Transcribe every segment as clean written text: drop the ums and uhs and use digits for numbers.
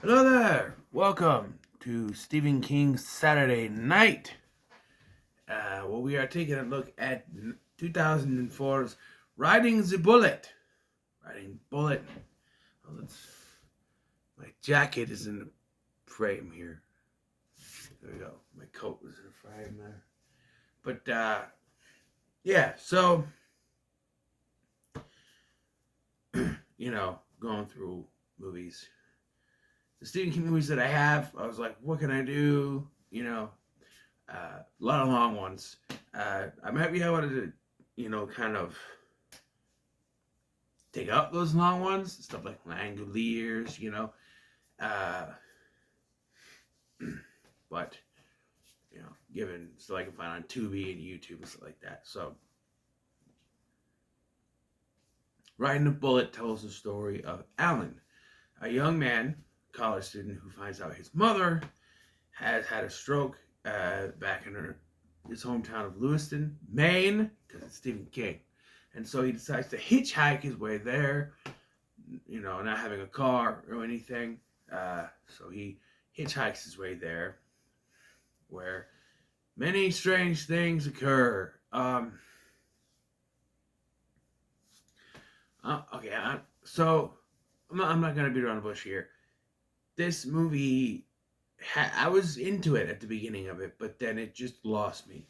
Hello there. Welcome to Stephen King's Saturday Night. We are taking a look at 2004's Riding the Bullet. Riding Bullet. Oh, my jacket is in the frame here. There we go. My coat was in the frame there. But yeah. So going through movies, the Stephen King movies that I have, I was like, what can I do? A lot of long ones. I might be able to, kind of take up those long ones, stuff like Langoliers, uh, but given so I can find on Tubi and YouTube and stuff like that. So, Riding the Bullet tells the story of Alan, a young man, college student who finds out his mother has had a stroke back in his hometown of Lewiston, Maine, because it's Stephen King. And so he decides to hitchhike his way there, not having a car or anything. So he hitchhikes his way there, where many strange things occur. Okay, so I'm not going to beat around the bush here. This movie, I was into it at the beginning of it, but then it just lost me.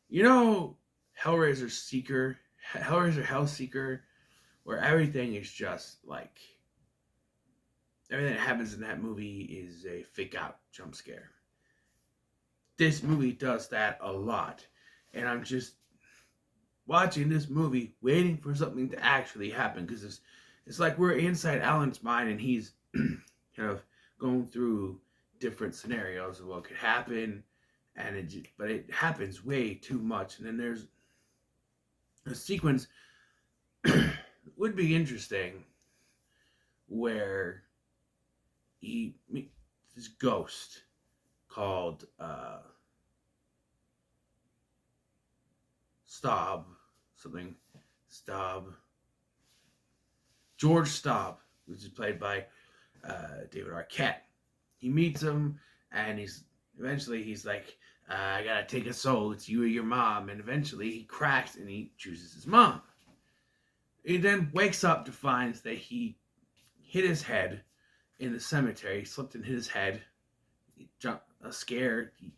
You know, Hellraiser Seeker, Hellraiser Hellseeker, where everything is just like everything that happens in that movie is a fake out jump scare. This movie does that a lot, and I'm just watching this movie waiting for something to actually happen because it's like we're inside Alan's mind and he's kind of going through different scenarios of what could happen, and but it happens way too much. And then there's a sequence would be interesting where he meets this ghost called Staub something Staub George Staub, which is played by David Arquette. He meets him, and he's like, I gotta take a soul. It's you or your mom. And eventually he cracks and he chooses his mom. He then wakes up to find that he hit his head in the cemetery. He slipped and hit his head. He jumped, scared. He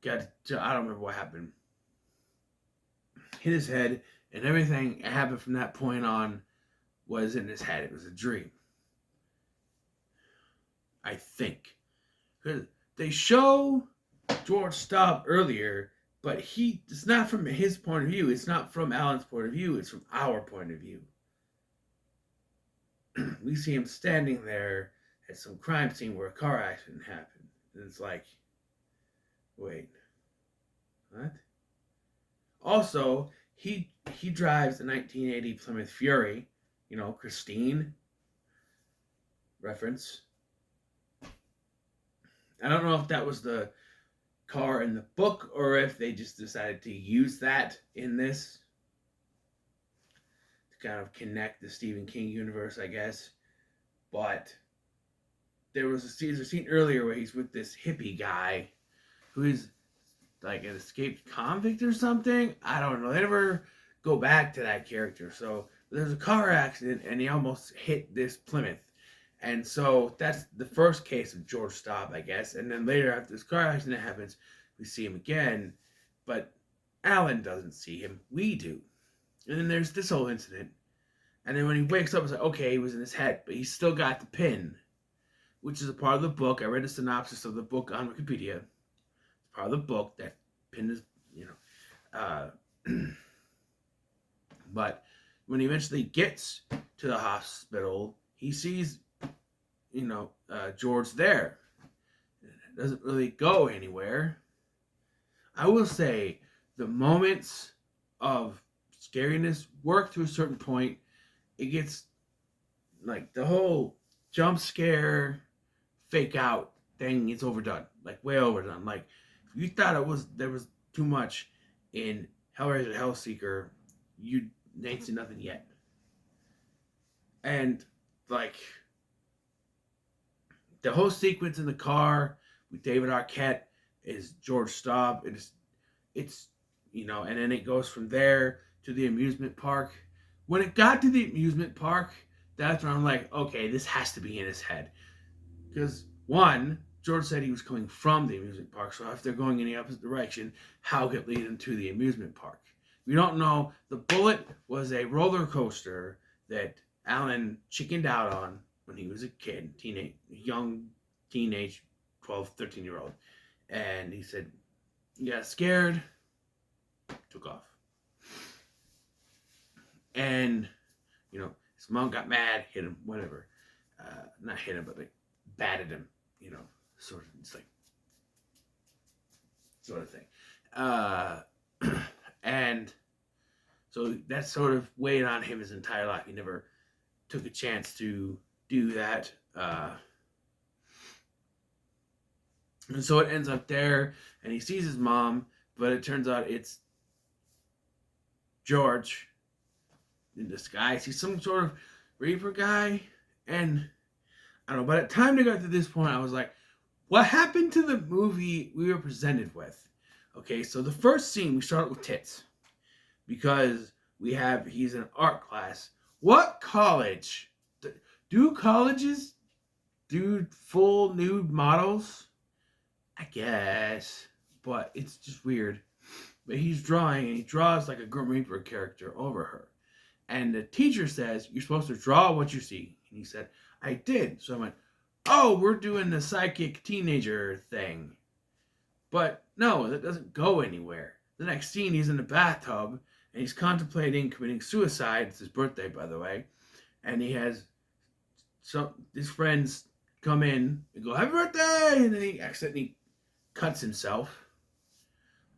got, I don't remember what happened. Hit his head, and everything that happened from that point on was in his head. It was a dream. I think. Because they show George Staub earlier, but it's not from his point of view. It's not from Alan's point of view. It's from our point of view. We see him standing there at some crime scene where a car accident happened. And it's like, wait, what? Also, he drives a 1980 Plymouth Fury, Christine reference. I don't know if that was the car in the book or if they just decided to use that in this to kind of connect the Stephen King universe, I guess. But there's a scene earlier where he's with this hippie guy who is like an escaped convict or something. I don't know. They never go back to that character. So there's a car accident and he almost hit this Plymouth. And so that's the first case of George Staub, I guess. And then later, after this car accident happens, we see him again. But Alan doesn't see him. We do. And then there's this whole incident. And then when he wakes up, it's like, okay, he was in his head, but he's still got the pin, which is a part of the book. I read a synopsis of the book on Wikipedia. It's part of the book. That pin is, but when he eventually gets to the hospital, he sees George there. It doesn't really go anywhere. I will say the moments of scariness work to a certain point. It gets like the whole jump scare fake out thing is overdone, like way overdone. Like if you thought there was too much in Hellraiser Hellseeker, you ain't seen nothing yet. And like the whole sequence in the car with David Arquette is George Staub. It's and then it goes from there to the amusement park. When it got to the amusement park, that's when I'm like, okay, this has to be in his head. Because one, George said he was coming from the amusement park, so if they're going in the opposite direction, how could it lead him to the amusement park? We don't know. The Bullet was a roller coaster that Alan chickened out on when he was a kid, young teenage 12, 13-year-old. And he said, he got scared, took off. And, his mom got mad, hit him, whatever. Not hit him, but like batted him, sort of, it's like, sort of thing. And so that sort of weighed on him his entire life. He never took a chance to do that. And so it ends up there, and he sees his mom, but it turns out it's George in disguise. He's some sort of Reaper guy, and I don't know, by the time they got to this point, I was like, what happened to the movie we were presented with? Okay, so the first scene, we start with tits. Because he's in an art class. What college? Do colleges do full nude models? I guess. But it's just weird. But he's drawing, and he draws like a Grim Reaper character over her. And the teacher says, you're supposed to draw what you see. And he said, I did. So I went, oh, we're doing the psychic teenager thing. But no, that doesn't go anywhere. The next scene, he's in the bathtub, and he's contemplating committing suicide. It's his birthday, by the way. And he has his friends come in and go, happy birthday! And then he accidentally cuts himself.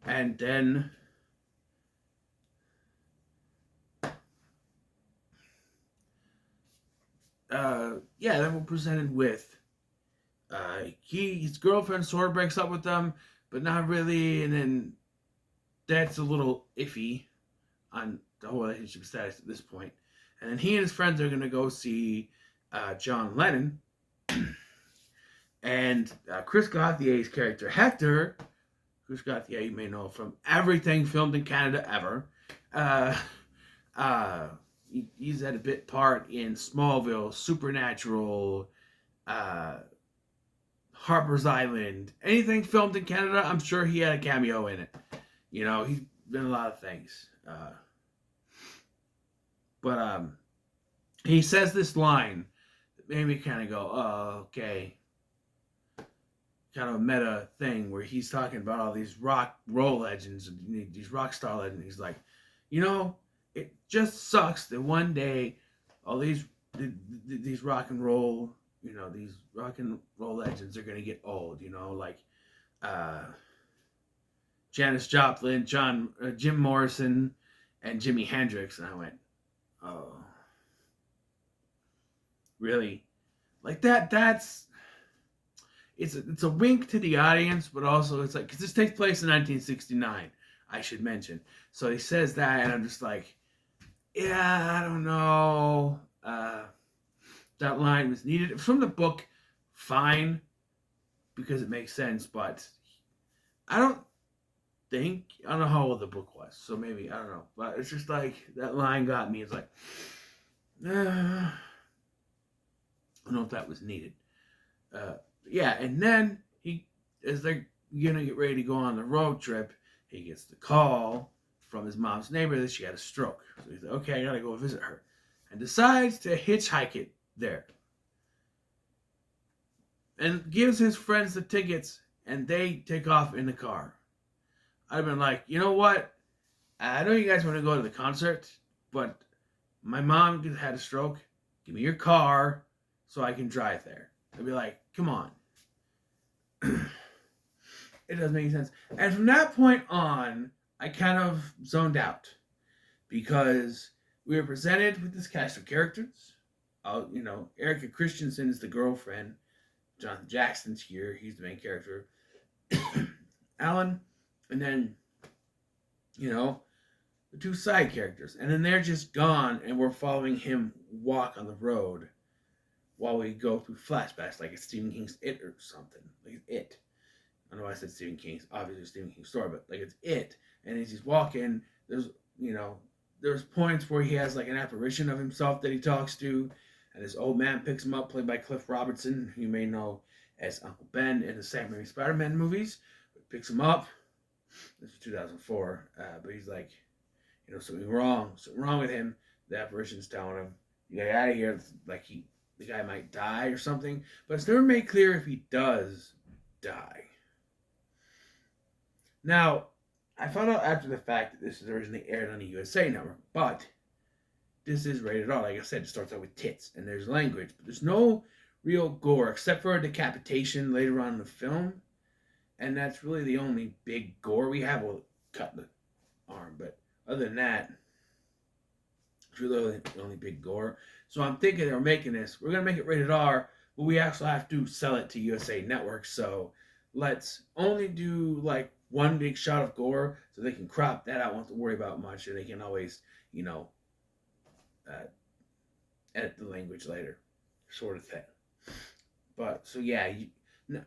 And then then we're presented with his girlfriend sort of breaks up with them, but not really, and then that's a little iffy on the whole relationship status at this point. And then he and his friends are going to go see John Lennon. And Chris Gauthier's character, Hector, Chris Gauthier, you may know from everything filmed in Canada ever. He's had a bit part in Smallville, Supernatural, Harper's Island. Anything filmed in Canada, I'm sure he had a cameo in it. He's been a lot of things. But he says this line that made me kind of go, oh, okay. Kind of a meta thing where he's talking about all these rock roll legends, these rock star legends. He's like, it just sucks that one day all these rock and roll, these rock and roll legends are going to get old, like Janis Joplin, Jim Morrison, and Jimi Hendrix. And I went, oh, really? Like that's, it's a wink to the audience, but also it's like, because this takes place in 1969, I should mention. So he says that, and I'm just like, yeah, I don't know. That line was needed. From the book, fine, because it makes sense, but I don't know how old the book was, so maybe, I don't know. But it's just like, that line got me. It's like, I don't know if that was needed. Yeah, and then as they're going to get ready to go on the road trip, he gets the call from his mom's neighbor that she had a stroke. So he's like, okay, I gotta go visit her. And decides to hitchhike it there. And gives his friends the tickets, and they take off in the car. I've been like, you know what? I know you guys want to go to the concert, but my mom had a stroke. Give me your car so I can drive there. I'd be like, come on. It doesn't make sense. And from that point on, I kind of zoned out because we were presented with this cast of characters. Erica Christensen is the girlfriend. Jonathan Jackson's here. He's the main character. Alan. And then, the two side characters. And then they're just gone, and we're following him walk on the road while we go through flashbacks, like it's Stephen King's It or something. Like It. I know I said Stephen King's, obviously Stephen King's story, but like it's It. And as he's walking, there's, you know, there's points where he has like an apparition of himself that he talks to, and this old man picks him up, played by Cliff Robertson, who you may know as Uncle Ben in the Sam Raimi Spider-Man movies. Picks him up. This is 2004, but he's like, you know, something wrong with him. The apparition's telling him, "You get out of here." Like the guy might die or something, but it's never made clear if he does die. Now, I found out after the fact that this is originally aired on the USA Network, but this is rated R. Like I said, it starts out with tits and there's language, but there's no real gore except for a decapitation later on in the film, and that's really the only big gore we have. We'll cut the arm, but other than that, it's really the only big gore. So I'm thinking they're making this. We're gonna make it rated R, but we also have to sell it to USA Network. So let's only do like one big shot of gore, so they can crop that out. Won't have to worry about much, and they can always, you know, uh, edit the language later, sort of thing. But so yeah, no,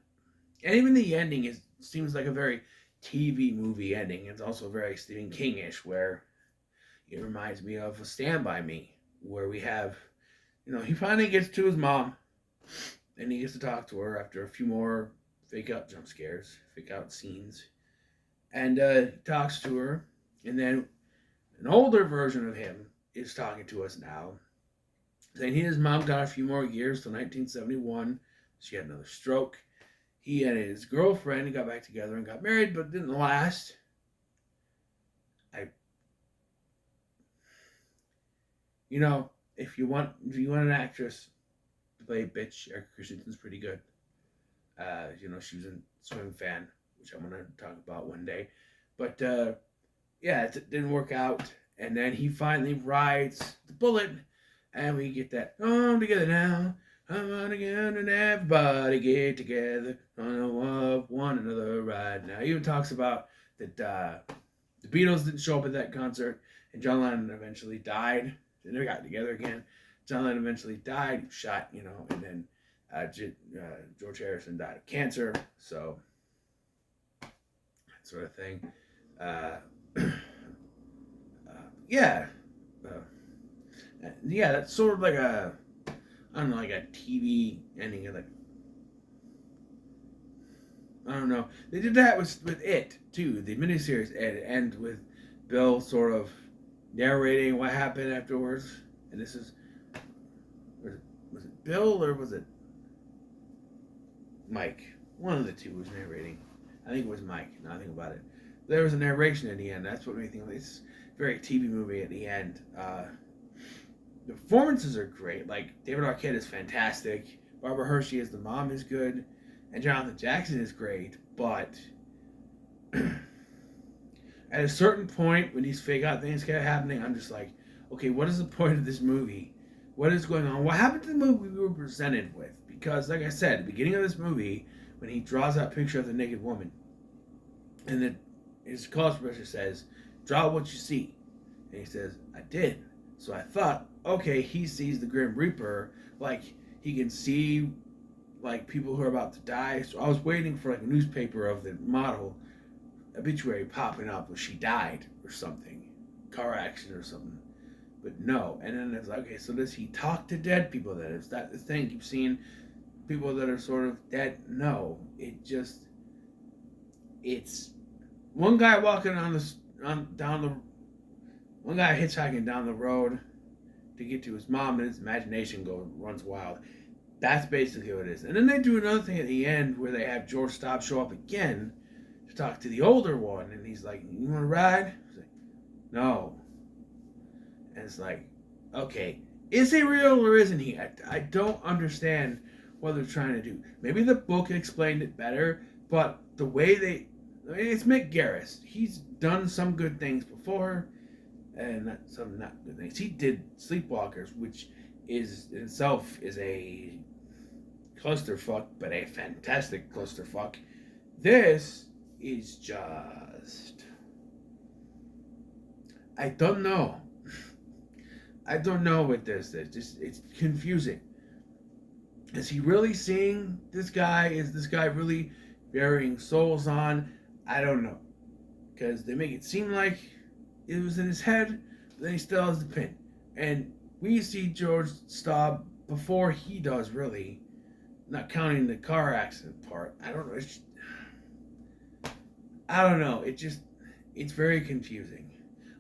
and even the ending seems like a very TV movie ending. It's also very Stephen King-ish, where it reminds me of a Stand By Me, where we have, you know, he finally gets to his mom, and he gets to talk to her after a few more fake out jump scares, fake out scenes, and he talks to her, and then an older version of him is talking to us now, saying he and his mom got a few more years till 1971. She had another stroke. He and his girlfriend got back together and got married, but didn't last. You know, if you want an actress to play a bitch, Erica Christensen's pretty good. You know, she was in Swim Fan, which I'm gonna talk about one day. But yeah, it didn't work out, and then he finally rides the bullet, and we get that "I'm together now, I'm on again, and everybody get together, on love one another right now." He even talks about that the Beatles didn't show up at that concert, and John Lennon eventually died. They never got together again. John Lennon eventually died, shot, you know, and then George Harrison died of cancer. So that sort of thing. Uh, yeah, yeah, that's sort of like a, I don't know, like a TV ending of like, I don't know. They did that with It too, the miniseries. It ends with Bill sort of narrating what happened afterwards, and this is, was it Bill or was it Mike? One of the two was narrating. I think it was Mike. Now I think about it, there was a narration at the end. That's what made me think of this very TV movie at the end. The performances are great. Like David Arquette is fantastic. Barbara Hershey as the mom is good, and Jonathan Jackson is great. But at a certain point, when these fake out things kept happening, I'm just like, okay, what is the point of this movie? What is going on? What happened to the movie we were presented with? Because, like I said, at the beginning of this movie, when he draws that picture of the naked woman, and then his college professor says, "Draw what you see," and he says, "I did." So I thought, okay, he sees the Grim Reaper, like he can see like people who are about to die. So I was waiting for like a newspaper of the model obituary popping up where she died or something, car accident or something. But no, and then it's like, okay, so does he talk to dead people then? Is that the thing? Keep seeing people that are sort of dead? No, it's one guy walking down the one guy hitchhiking down the road to get to his mom, and his imagination runs wild. That's basically what it is. And then they do another thing at the end where they have George Staub show up again to talk to the older one, and he's like, "You want to ride?" He's like, "No." And it's like, okay, is he real or isn't he? I don't understand what they're trying to do. Maybe the book explained it better, but the way it's Mick Garris. He's done some good things before, and some not good things. He did Sleepwalkers, which is in itself is a clusterfuck, but a fantastic clusterfuck. This is just, I don't know. I don't know what this is. It's confusing. Is he really seeing this guy? Is this guy really burying souls on? I don't know. Because they make it seem like it was in his head, but then he still has the pin. And we see George Staub before he does, really. Not counting the car accident part. I don't know. I don't know. It's very confusing.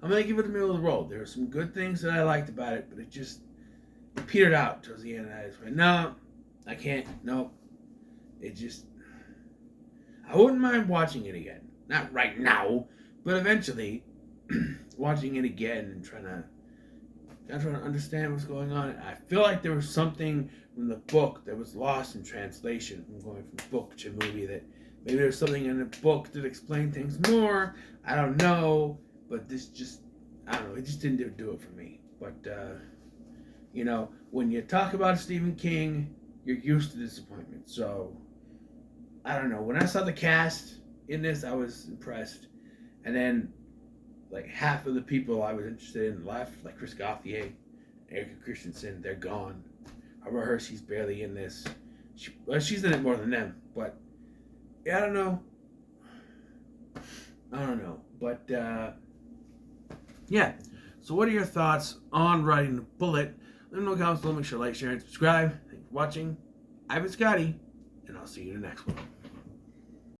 I'm going to give it the middle of the road. There are some good things that I liked about it, but it petered out towards the end. I just went, no, I can't. Nope. It just, I wouldn't mind watching it again. Not right now, but eventually watching it again and trying to understand what's going on. I feel like there was something from the book that was lost in translation from going from book to movie, that maybe there's something in the book that explained things more. I don't know, but this just, I don't know, it just didn't do it for me. But, when you talk about Stephen King, you're used to disappointment. So, I don't know. When I saw the cast in this, I was impressed. And then, like, half of the people I was interested in left, like Chris Gauthier, Erica Christensen, they're gone. Barbara Hershey's barely in this. She's in it more than them, but yeah, I don't know. But yeah. So, what are your thoughts on Riding the Bullet? Let me know in the comments below. Make sure to like, share, and subscribe. Thanks for watching. I've been Scotty, and I'll see you in the next one.